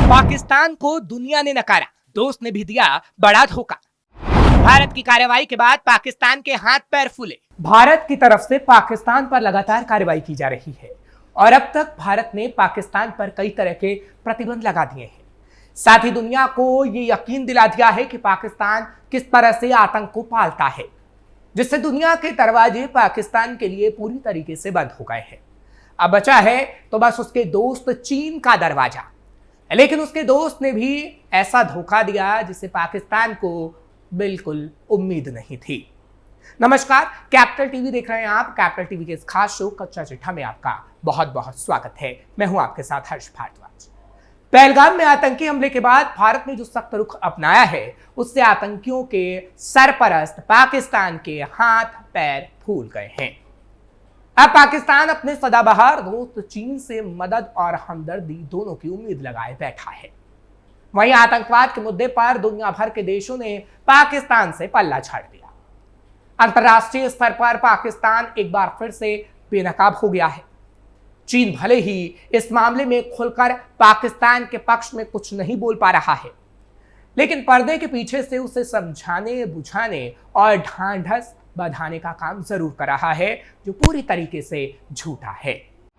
पाकिस्तान को दुनिया ने नकारा, दोस्त ने भी दिया बड़ा धोखा। भारत की कार्रवाई के बाद पाकिस्तान के हाथ पैर फूले। भारत की तरफ से पाकिस्तान पर लगातार कार्रवाई की जा रही है और अब तक भारत ने पाकिस्तान पर कई तरह के प्रतिबंध लगा दिए हैं। साथ ही दुनिया को यह यकीन दिला दिया है कि पाकिस्तान किस तरह से आतंक को पालता है, जिससे दुनिया के दरवाजे पाकिस्तान के लिए पूरी तरीके से बंद हो गए हैं। अब बचा है तो बस उसके दोस्त चीन का दरवाजा, लेकिन उसके दोस्त ने भी ऐसा धोखा दिया जिसे पाकिस्तान को बिल्कुल उम्मीद नहीं थी। नमस्कार, कैपिटल टीवी देख रहे हैं आप। कैपिटल टीवी के इस खास शो कच्चा चिट्ठा में आपका बहुत बहुत स्वागत है। मैं हूं आपके साथ हर्ष भारद्वाज। पहलगाम में आतंकी हमले के बाद भारत ने जो सख्त रुख अपनाया है, उससे आतंकियों के सरपरस्त पाकिस्तान के हाथ पैर फूल गए हैं। अब पाकिस्तान अपने सदाबहार दोस्त चीन से मदद और हमदर्दी दोनों की उम्मीद लगाए बैठा है। वहीं आतंकवाद के मुद्दे पर दुनिया भर के देशों ने पाकिस्तान से पल्ला झाड़ दिया। अंतरराष्ट्रीय स्तर पर पाकिस्तान एक बार फिर से बेनकाब हो गया है। चीन भले ही इस मामले में खुलकर पाकिस्तान के पक्ष में कुछ नहीं बोल पा रहा है, लेकिन पर्दे के पीछे से उसे समझाने, बुझाने और ढांढस बंधाने का काम जरूर कर रहा है, जो पूरी तरीके से झूठा है।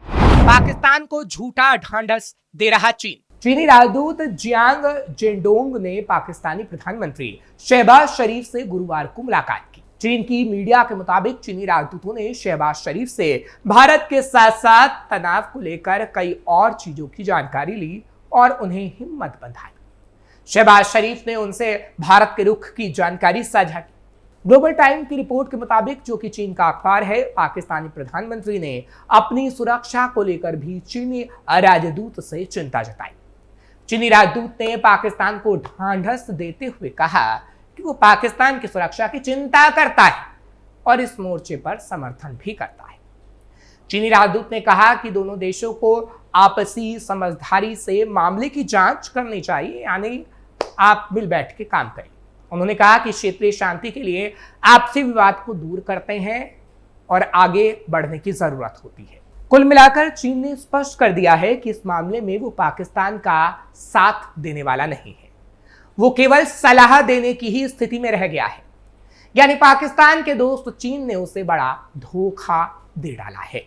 पाकिस्तान को झूठा ढांढस दे रहा चीन। चीनी राजदूत जियांग जेडोंग ने पाकिस्तानी प्रधानमंत्री शहबाज शरीफ से गुरुवार को मुलाकात की। चीन की मीडिया के मुताबिक चीनी राजदूतों ने शहबाज शरीफ से भारत के साथ साथ तनाव को लेकर कई और चीजों की जानकारी ली और उन्हें हिम्मत बंधाई। शहबाज शरीफ ने उनसे भारत के रुख की जानकारी साझा की। ग्लोबल टाइम की रिपोर्ट के मुताबिक, जो कि चीन का अखबार है, पाकिस्तानी प्रधानमंत्री ने अपनी सुरक्षा को लेकर भी चीनी राजदूत से चिंता जताई। चीनी राजदूत ने पाकिस्तान को ढांढस देते हुए कहा कि वो पाकिस्तान की सुरक्षा की चिंता करता है और इस मोर्चे पर समर्थन भी करता है। चीनी राजदूत ने कहा कि दोनों देशों को आपसी समझदारी से मामले की जांच करनी चाहिए, यानी आप मिल बैठ के काम करें। उन्होंने कहा कि क्षेत्रीय शांति के लिए आपसी विवाद को दूर करते हैं और आगे बढ़ने की जरूरत होती है। कुल मिलाकर चीन ने स्पष्ट कर दिया है कि इस मामले में वो पाकिस्तान का साथ देने वाला नहीं है, वो केवल सलाह देने की ही स्थिति में रह गया है। यानी पाकिस्तान के दोस्त चीन ने उसे बड़ा धोखा दे डाला है।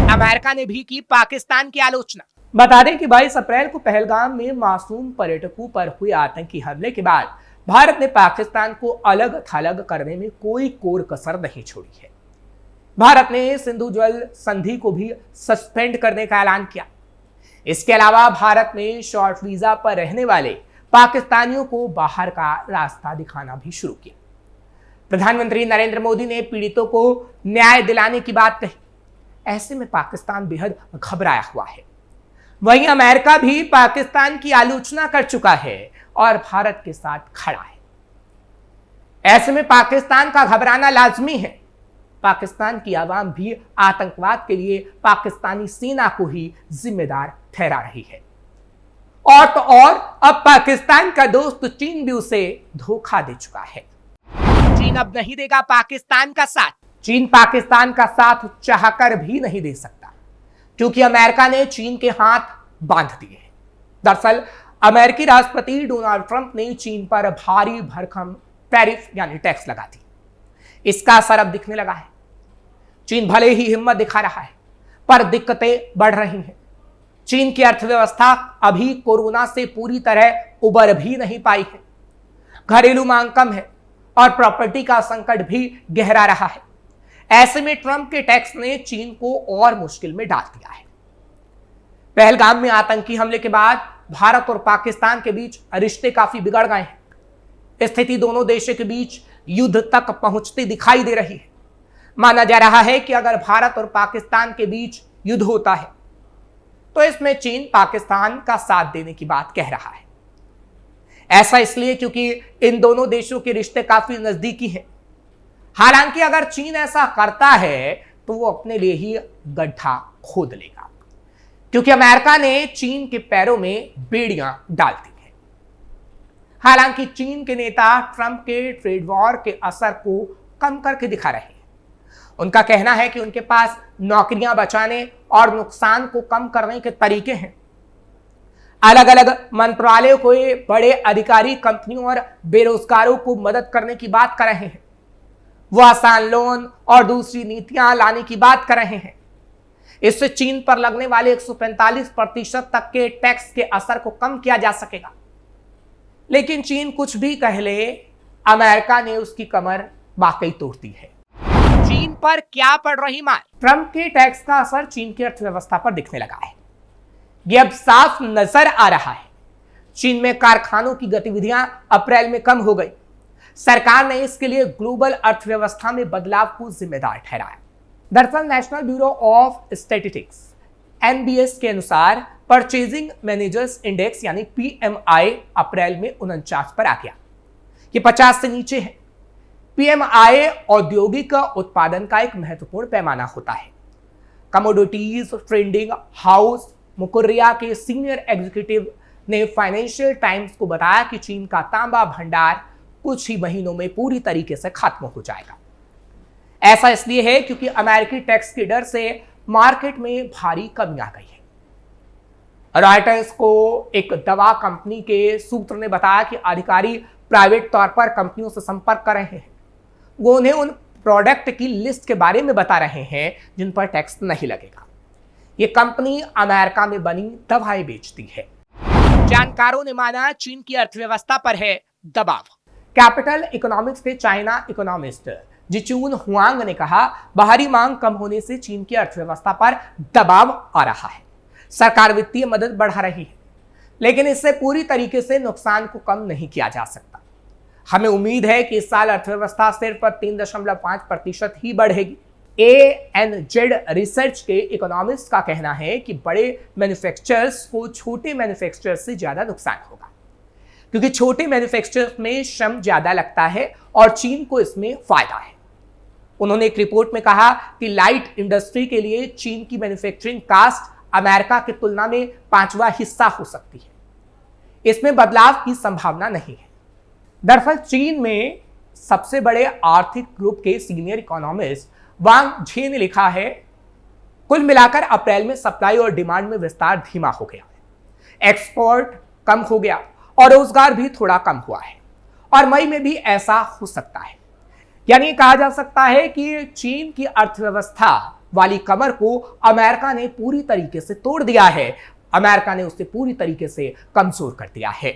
अमेरिका ने भी की पाकिस्तान की आलोचना। बता दें कि 22 अप्रैल को पहलगाम में मासूम पर्यटकों पर हुए आतंकी हमले के बाद भारत ने पाकिस्तान को अलग थलग करने में कोई कोर कसर नहीं छोड़ी है। भारत ने सिंधु जल संधि को भी सस्पेंड करने का ऐलान किया। इसके अलावा भारत ने शॉर्ट वीजा पर रहने वाले पाकिस्तानियों को बाहर का रास्ता दिखाना भी शुरू किया। प्रधानमंत्री नरेंद्र मोदी ने पीड़ितों को न्याय दिलाने की बात कही। ऐसे में पाकिस्तान बेहद घबराया हुआ है। वहीं अमेरिका भी पाकिस्तान की आलोचना कर चुका है और भारत के साथ खड़ा है। ऐसे में पाकिस्तान का घबराना लाजमी है। पाकिस्तान की आवाम भी आतंकवाद के लिए पाकिस्तानी सेना को ही जिम्मेदार ठहरा रही है। और तो और अब पाकिस्तान का दोस्त चीन भी उसे धोखा दे चुका है। चीन अब नहीं देगा पाकिस्तान का साथ। चीन पाकिस्तान का साथ चाहकर भी नहीं दे सकता, क्योंकि अमेरिका ने चीन के हाथ बांध दिए हैं। दरअसल अमेरिकी राष्ट्रपति डोनाल्ड ट्रंप ने चीन पर भारी भरकम टैरिफ यानी टैक्स लगा दी। इसका असर अब दिखने लगा है। चीन भले ही हिम्मत दिखा रहा है, पर दिक्कतें बढ़ रही हैं। चीन की अर्थव्यवस्था अभी कोरोना से पूरी तरह उबर भी नहीं पाई है। घरेलू मांग कम है और प्रॉपर्टी का संकट भी गहरा रहा है। ऐसे में ट्रंप के टैक्स ने चीन को और मुश्किल में डाल दिया है। पहलगाम में आतंकी हमले के बाद भारत और पाकिस्तान के बीच रिश्ते काफी बिगड़ गए हैं। स्थिति दोनों देशों के बीच युद्ध तक पहुंचती दिखाई दे रही है। माना जा रहा है कि अगर भारत और पाकिस्तान के बीच युद्ध होता है तो इसमें चीन पाकिस्तान का साथ देने की बात कह रहा है। ऐसा इसलिए क्योंकि इन दोनों देशों के रिश्ते काफी नजदीकी हैं। हालांकि अगर चीन ऐसा करता है तो वो अपने लिए ही गड्ढा खोद लेगा, क्योंकि अमेरिका ने चीन के पैरों में बेड़ियां डाल दी हैं। हालांकि चीन के नेता ट्रंप के ट्रेड वॉर के असर को कम करके दिखा रहे हैं। उनका कहना है कि उनके पास नौकरियां बचाने और नुकसान को कम करने के तरीके हैं। अलग अलग मंत्रालयों को बड़े अधिकारी कंपनियों और बेरोजगारों को मदद करने की बात कर रहे हैं। वो आसान लोन और दूसरी नीतियां लाने की बात कर रहे हैं। इससे चीन पर लगने वाले 145% तक के टैक्स के असर को कम किया जा सकेगा। लेकिन चीन कुछ भी कह ले, अमेरिका ने उसकी कमर वाकई तोड़ दी है। चीन पर क्या पड़ रही मार? ट्रंप के टैक्स का असर चीन की अर्थव्यवस्था पर दिखने लगा है। यह अब साफ नजर आ रहा है। चीन में कारखानों की गतिविधियां अप्रैल में कम हो गई। सरकार ने इसके लिए ग्लोबल अर्थव्यवस्था में बदलाव को जिम्मेदार ठहराया। दरअसल national bureau of statistics (NBS) के अनुसार परचेजिंग मैनेजर्स इंडेक्स यानी PMI अप्रैल में 49 पर आ गया। ये 50 से नीचे है। PMI औद्योगिक उत्पादन का एक महत्वपूर्ण पैमाना होता है। कमोडिटीज ट्रेडिंग हाउस मुकुर्रिया के सीनियर एग्जीक्यूटिव ने फाइनेंशियल टाइम्स को बताया कि चीन का तांबा भंडार कुछ ही महीनों में पूरी तरीके से खत्म हो जाएगा। ऐसा इसलिए है क्योंकि अमेरिकी टैक्स के डर से मार्केट में भारी कमी आ गई है। रॉयटर्स को एक दवा कंपनी के सूत्र ने बताया कि अधिकारी प्राइवेट तौर पर कंपनियों से संपर्क कर रहे हैं। वो उन्हें उन प्रोडक्ट की लिस्ट के बारे में बता रहे हैं जिन पर टैक्स नहीं लगेगा। ये कंपनी अमेरिका में बनी दवाएं बेचती है। जानकारों ने माना चीन की अर्थव्यवस्था पर है दबाव। कैपिटल इकोनॉमिक्स के चाइना इकोनॉमिस्ट जिचून हुआंग ने कहा, बाहरी मांग कम होने से चीन की अर्थव्यवस्था पर दबाव आ रहा है। सरकार वित्तीय मदद बढ़ा रही है, लेकिन इससे पूरी तरीके से नुकसान को कम नहीं किया जा सकता। हमें उम्मीद है कि इस साल अर्थव्यवस्था सिर्फ 3.5% ही बढ़ेगी। ANZ रिसर्च के इकोनॉमिस्ट का कहना है कि बड़े मैन्युफैक्चरर्स को छोटे मैन्युफैक्चरर्स से ज्यादा नुकसान होगा, क्योंकि छोटे मैन्युफैक्चरर्स में श्रम ज्यादा लगता है और चीन को इसमें फायदा है। उन्होंने एक रिपोर्ट में कहा कि लाइट इंडस्ट्री के लिए चीन की मैन्युफैक्चरिंग कास्ट अमेरिका की तुलना में 5वां हिस्सा हो सकती है। इसमें बदलाव की संभावना नहीं है। दरअसल चीन में सबसे बड़े आर्थिक ग्रुप के सीनियर इकोनॉमिस्ट वांग झे ने लिखा है, कुल मिलाकर अप्रैल में सप्लाई और डिमांड में विस्तार धीमा हो गया है, एक्सपोर्ट कम हो गया और रोजगार भी थोड़ा कम हुआ है, और मई में भी ऐसा हो सकता है। यानी कहा जा सकता है कि चीन की अर्थव्यवस्था वाली कमर को अमेरिका ने पूरी तरीके से तोड़ दिया है। अमेरिका ने उसे पूरी तरीके से कमजोर कर दिया है।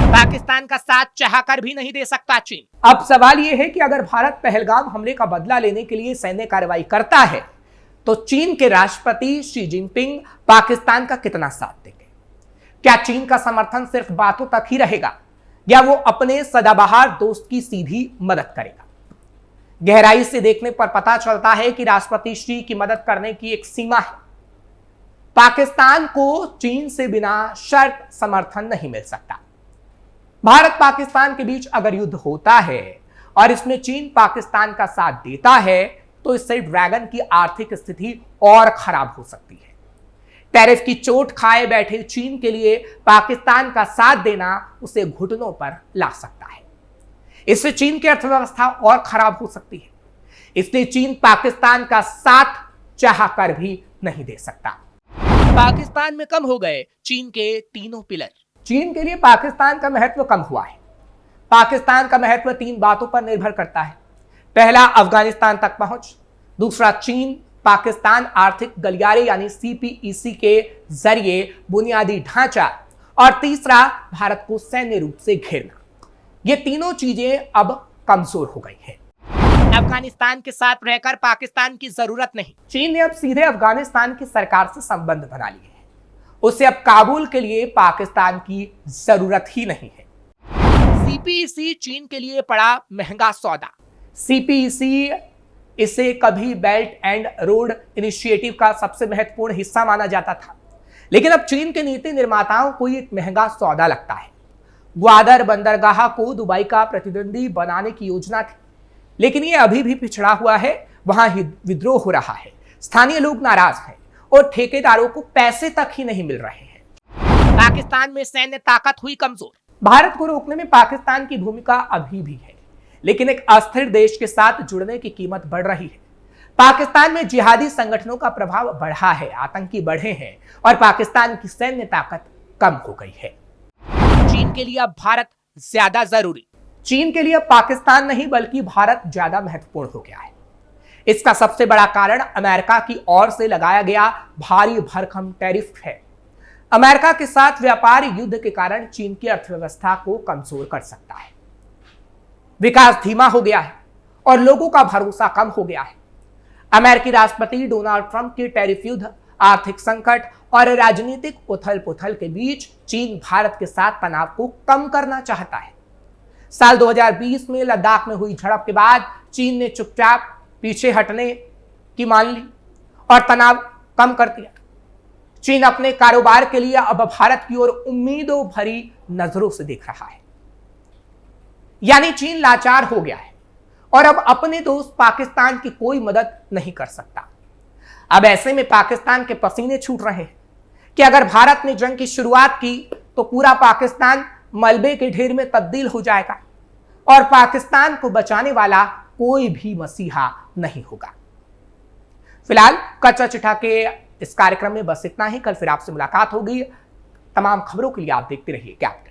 पाकिस्तान का साथ चाहकर भी नहीं दे सकता चीन। अब सवाल यह है कि अगर भारत पहलगाम हमले का बदला लेने के लिए सैन्य कार्रवाई करता है तो चीन के राष्ट्रपति शी जिनपिंग पाकिस्तान का कितना साथ देंगे? क्या चीन का समर्थन सिर्फ बातों तक ही रहेगा या वो अपने सदाबहार दोस्त की सीधी मदद करेगा? गहराई से देखने पर पता चलता है कि राष्ट्रपति शी की मदद करने की एक सीमा है। पाकिस्तान को चीन से बिना शर्त समर्थन नहीं मिल सकता। भारत पाकिस्तान के बीच अगर युद्ध होता है और इसमें चीन पाकिस्तान का साथ देता है तो इससे ड्रैगन की आर्थिक स्थिति और खराब हो सकती है। टैरिफ की चोट खाए बैठे चीन के लिए पाकिस्तान का साथ देना उसे घुटनों पर ला सकता है। इससे चीन की अर्थव्यवस्था और खराब हो सकती है। इसलिए चीन पाकिस्तान का साथ चाहकर भी नहीं दे सकता। पाकिस्तान में कम हो गए चीन के तीनों पिलर। चीन के लिए पाकिस्तान का महत्व कम हुआ है। पाकिस्तान का महत्व 3 बातों पर निर्भर करता है। पहला, अफगानिस्तान तक पहुंच। दूसरा, चीन पाकिस्तान आर्थिक गलियारे यानी CPEC के जरिए बुनियादी ढांचा, और तीसरा, भारत को सैन्य रूप से घेरना। ये तीनों चीजें अब कमजोर हो गई है। अफगानिस्तान के साथ रहकर पाकिस्तान की जरूरत नहीं। चीन ने अब सीधे अफगानिस्तान की सरकार से संबंध बना लिए हैं। उसे अब काबुल के लिए पाकिस्तान की जरूरत ही नहीं है। CPEC चीन के लिए पड़ा महंगा सौदा। CPEC इसे कभी बेल्ट एंड रोड इनिशिएटिव का सबसे महत्वपूर्ण हिस्सा माना जाता था, लेकिन अब चीन के नीति निर्माताओं को एक महंगा सौदा लगता है। ग्वादर बंदरगाह को दुबई का प्रतिद्वंदी बनाने की योजना थी, लेकिन ये अभी भी पिछड़ा हुआ है। वहां विद्रोह हो रहा है, स्थानीय लोग नाराज हैं और ठेकेदारों को पैसे तक ही नहीं मिल रहे हैं। पाकिस्तान में सैन्य ताकत हुई कमजोर। भारत को रोकने में पाकिस्तान की भूमिका अभी भी है, लेकिन एक अस्थिर देश के साथ जुड़ने की कीमत बढ़ रही है। पाकिस्तान में जिहादी संगठनों का प्रभाव बढ़ा है, आतंकी बढ़े हैं और पाकिस्तान की सैन्य ताकत कम हो गई है। चीन के लिए अब भारत ज्यादा जरूरी। चीन के लिए पाकिस्तान नहीं बल्कि भारत ज्यादा महत्वपूर्ण हो गया है। इसका सबसे बड़ा कारण अमेरिका की ओर से लगाया गया भारी भरकम टैरिफ है। अमेरिका के साथ व्यापार युद्ध के कारण चीन की अर्थव्यवस्था को कमजोर कर सकता है। विकास धीमा हो गया है और लोगों का भरोसा कम हो गया है। अमेरिकी राष्ट्रपति डोनाल्ड ट्रंप के टैरिफ युद्ध, आर्थिक संकट और राजनीतिक उथल पुथल के बीच चीन भारत के साथ तनाव को कम करना चाहता है। साल 2020 में लद्दाख में हुई झड़प के बाद चीन ने चुपचाप पीछे हटने की मान ली और तनाव कम कर दिया। चीन अपने कारोबार के लिए अब भारत की ओर उम्मीदों भरी नजरों से देख रहा है। यानी चीन लाचार हो गया है और अब अपने दोस्त पाकिस्तान की कोई मदद नहीं कर सकता। अब ऐसे में पाकिस्तान के पसीने छूट रहे हैं कि अगर भारत ने जंग की शुरुआत की तो पूरा पाकिस्तान मलबे के ढेर में तब्दील हो जाएगा और पाकिस्तान को बचाने वाला कोई भी मसीहा नहीं होगा। फिलहाल कच्चा चिट्ठा के इस कार्यक्रम में बस इतना ही। कल फिर आपसे मुलाकात होगी। तमाम खबरों के लिए आप देखते रहिए कैपिटल।